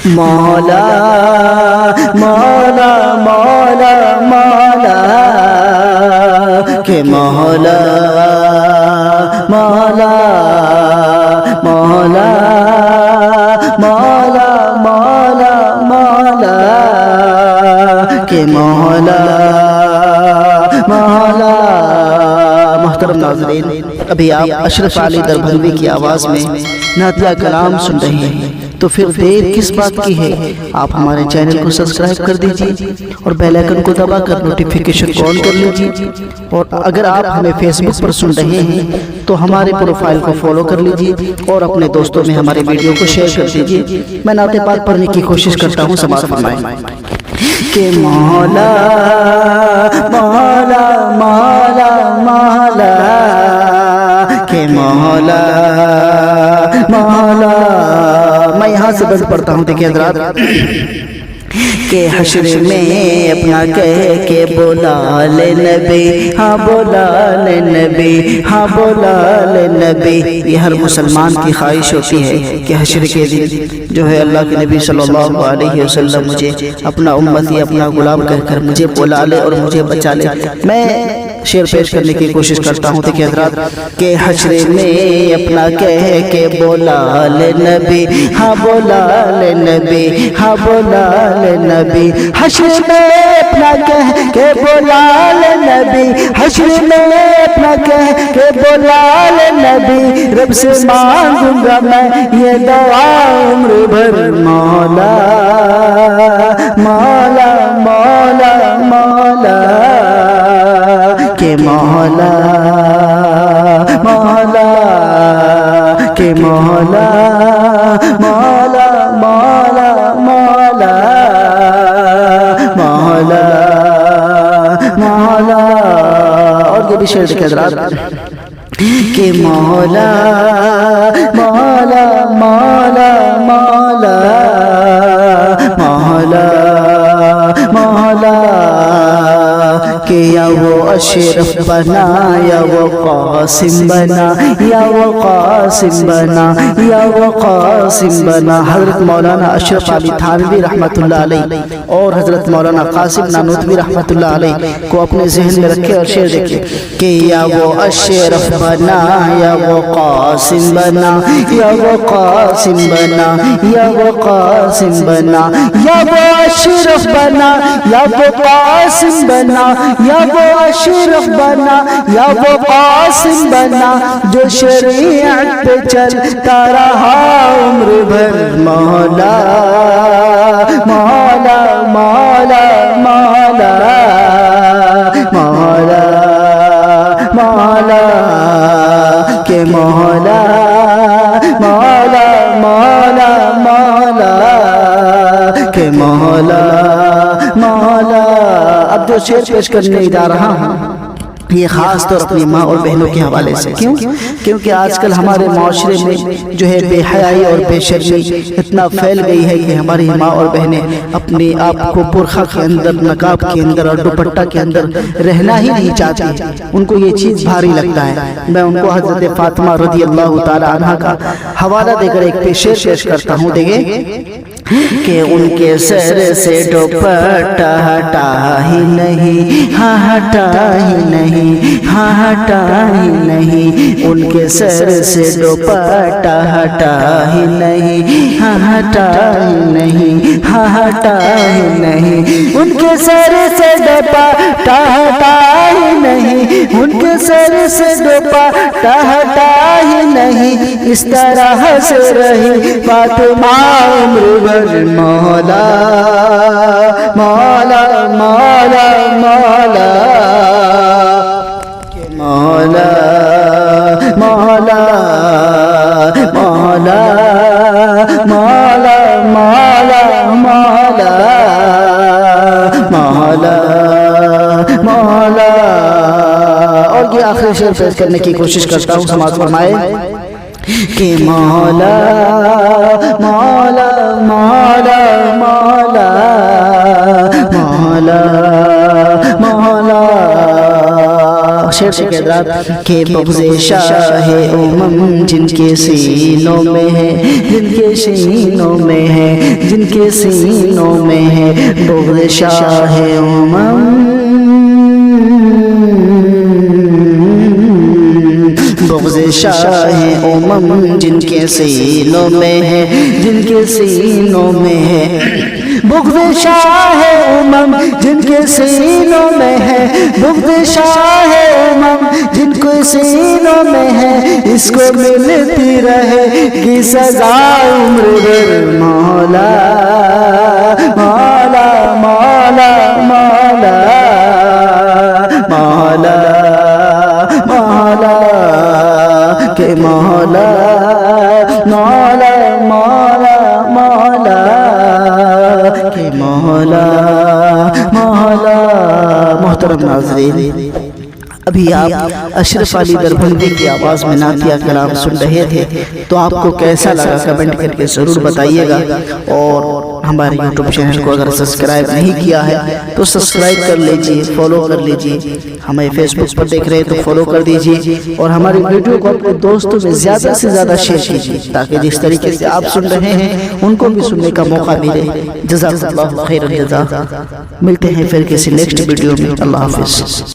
مولا مولا مولا مولا کہ مولا مولا مولا مولا مولا مولا کہ مولا مولا۔ محترم ناظرین، ابھی آپ اشرف علی دربھنگی کی آواز میں نعتیہ کلام سن رہے ہیں، تو پھر دیر کس بات کی ہے؟ آپ ہمارے چینل کو سبسکرائب کر دیجئے اور بیل آئیکن کو دبا کر نوٹیفیکیشن کو آن کر لیجئے، اور اگر آپ ہمیں فیس بک پر سن رہے ہیں تو ہمارے پروفائل کو فالو کر لیجئے اور اپنے دوستوں میں ہمارے ویڈیو کو شیئر کر دیجئے۔ میں نعت پاک پڑھنے کی کوشش کرتا ہوں، سماعت فرمائیں کہ مولا مولا مولا مولا کہ مولا مولا۔ میں یہاں سے بند پڑھتا ہوں، دیکھیں حضرات، کہ حشر میں اپنا کہہ کے بولا لے نبی، ہاں بولا لے نبی، ہاں بولا لے نبی۔ یہ ہر مسلمان کی خواہش ہوتی ہے کہ حشر کے دن جو ہے اللہ کے نبی صلی اللہ علیہ وسلم مجھے اپنا امتی، اپنا غلام کہہ کر مجھے بولا لے اور مجھے بچا لے۔ میں شعر پیش کرنے کی کوشش کرتا ہوں، دیکھیں حضرات، کہ حشر میں اپنا کہہ کے بولا لے نبی، ہاں بولا لے نبی، ہاں بولا لے نبی۔ حشر میں اپنا کہہ کے بولا لے نبی، حشر میں اپنا کہہ کے بولا لے نبی۔ رب سے مانگوں گا میں یہ دعا عمر بھر، مولا مولا مولا مولا کہ مولا مولا کہ مولا مولا مولا مولا مولا مولا۔ اور یہ بھی شعر دیکھیں حضرات، کہ مولا مولا مولا مولا مولا مولا کہ یا وہ اشرف بنا یا وہ قاسم بنا، یا وہ قاسم بنا، یا وہ قاسم بنا۔ حضرت مولانا اشرف علی تھانوی رحمۃ اللہ علیہ اور حضرت مولانا قاسم نانوتوی رحمۃ اللہ علیہ کو اپنے ذہن میں رکھے اور شعر دیکھیں کہ یا وہ اشرف بنا یا وہ قاسم بنا، یا وہ قاسم بنا، یا وہ قاسم بنا، یا وہ اشرف بنا یا وہ قاسم بنا، یا وہ اشرف بنا یا وہ قاسم بنا، جو شریعت پہ چلتا رہا عمر بھر، مولا مولا مولا مولا مولا مولا کہ مولا مولا مولا مولا کہ مولا مولا۔ اب جو شعر پیش کرنے جا رہا ہوں یہ خاص طور اپنی ماں اور بہنوں کے حوالے سے، کیونکہ آج کل ہمارے معاشرے میں جو ہے بے حیائی اور بے شرمی اتنا پھیل گئی ہے کہ ہماری ماں اور بہنیں اپنے آپ کو برقع کے اندر، نقاب کے اندر اور دوپٹہ کے اندر رہنا ہی نہیں چاہتی، ان کو یہ چیز بھاری لگتا ہے۔ میں ان کو حضرت فاطمہ رضی اللہ تعالی عنہ کا حوالہ دے کر ایک شعر پیش کرتا ہوں، دیکھیں کہ ان کے سر سے دوپٹہ ہٹا ہی نہیں، ہاں ہٹا ہی نہیں، ہاں ہٹا ہی نہیں، ان کے سر سے دوپٹہ ہٹا ہی نہیں، ہاں ہٹا ہی نہیں، ہاں ہٹا ہی نہیں، ان کے سر سے دوپٹہ ہٹا ہی نہیں، ان کے سر سے دوپٹہ ہٹا ہی نہیں، اس طرح سے رہی فاطمہ عمر بھر، مولا مولا مولا مولا مولا مولا مولا مولا مولا مولا مولا مولا۔ اور یہ آخری شعر پیش کرنے کی کوشش کرتا ہوں، سماعت فرمائے کہ مولا مولا مولا مولا مولا مولا۔ شعر سے کہہ رہا کہ بغض شاہ امم جن کے سینوں میں ہے، جن کے سینوں میں ہے، جن کے سینوں میں ہے بغض شاہ امم، بغض شاہ امم جن کے سینوں میں ہے، جن کے سینوں میں ہے، بغض شاہ امم جن کے سینوں میں ہے، بغض شاہ امم جن کے سینوں میں ہے، اس کو ملتی رہے گی سزا عمر بھر مولا مولا مولا مولا مولا مولا کہ مولا مولا مولا مولا کہ مولا مولا۔ محترم ناظرین، ابھی آپ اشرف علی دربھنگی کی آواز میں نعتیہ کلام سن رہے تھے، تو آپ کو کیسا لگا کمنٹ کر کے ضرور بتائیے گا، اور ہمارے یوٹیوب چینل کو اگر سبسکرائب نہیں کیا ہے تو سبسکرائب کر لیجئے، فالو کر لیجئے، ہمیں فیس بک پر دیکھ رہے ہیں تو فالو کر دیجئے، اور ہماری ویڈیو کو اپنے دوستوں میں زیادہ سے زیادہ شیئر کیجئے تاکہ جس طریقے سے آپ سن رہے ہیں ان کو بھی سننے کا موقع ملے۔ جزاک اللہ خیر الجزا، ملتے ہیں پھر کسی نیکسٹ ویڈیو میں، اللہ حافظ۔